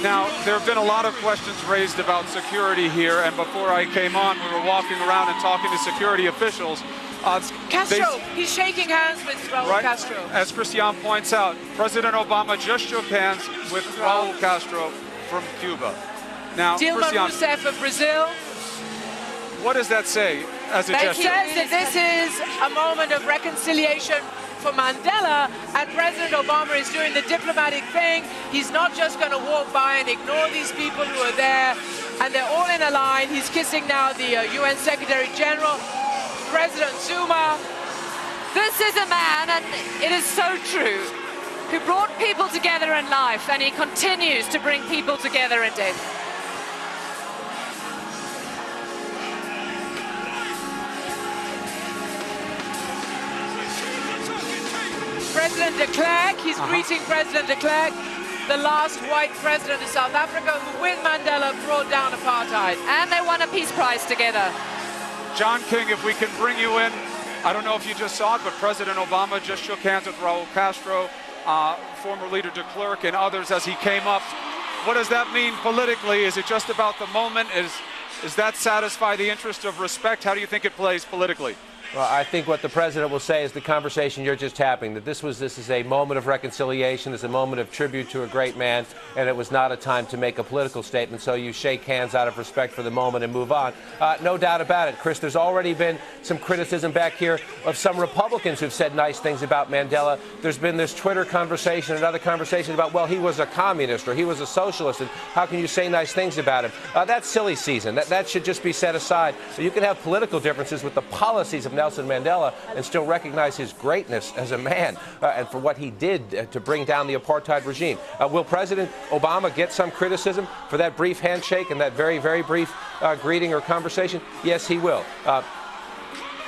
Now, there have been a lot of questions raised about security here, and before I came on, we were walking around and talking to security officials. Castro, he's shaking hands with Raul Castro. As Christian points out, President Obama just shook hands with Raul Castro from Cuba. Now, Dilma Christian, Rousseff of Brazil. what does that say as a That gesture? says that this is a moment of reconciliation for Mandela, and President Obama is doing the diplomatic thing. He's not just going to walk by and ignore these people who are there, and they're all in a line. He's kissing now the UN Secretary General, President Zuma. This is a man, and it is so true, who brought people together in life, and he continues to bring people together in death. President de Klerk, he's greeting President de Klerk, the last white president of South Africa who, with Mandela, brought down apartheid. And they won a peace prize together. John King, if we can bring you in, I don't know if you just saw it, but President Obama just shook hands with Raul Castro, former leader de Klerk, and others as he came up. What does that mean politically? Is it just about the moment? Is that satisfy the interest of respect? How do you think it plays politically? Well, I think what the president will say is the conversation you're just having, that this is a moment of reconciliation, it's a moment of tribute to a great man, and it was not a time to make a political statement, so you shake hands out of respect for the moment and move on. No doubt about it, Chris. There's already been some criticism back here of some Republicans who've said nice things about Mandela. There's been this Twitter conversation, another conversation about, well, he was a communist or he was a socialist, and how can you say nice things about him? That's silly season. That should just be set aside. So you can have political differences with the policies of Nelson Mandela and still recognize his greatness as a man and for what he did to bring down the apartheid regime. Will President Obama get some criticism for that brief handshake and that very, very brief greeting or conversation? Yes, he will.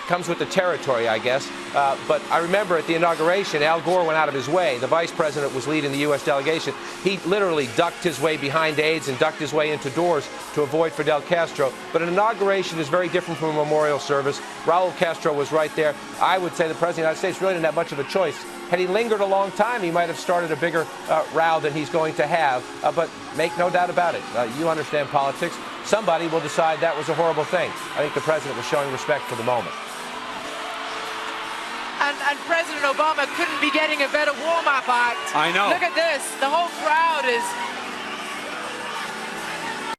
Comes with the territory, I guess. But I remember at the inauguration, Al Gore went out of his way. The vice president was leading the U.S. delegation. He literally ducked his way behind aides and ducked his way into doors to avoid Fidel Castro. But an inauguration is very different from a memorial service. Raul Castro was right there. I would say the president of the United States really didn't have much of a choice. Had he lingered a long time, he might have started a bigger row than he's going to have. But make no doubt about it. You understand politics. Somebody will decide that was a horrible thing. I think the president was showing respect for the moment. And President Obama couldn't be getting a better warm-up act. I know. Look at this. The whole crowd is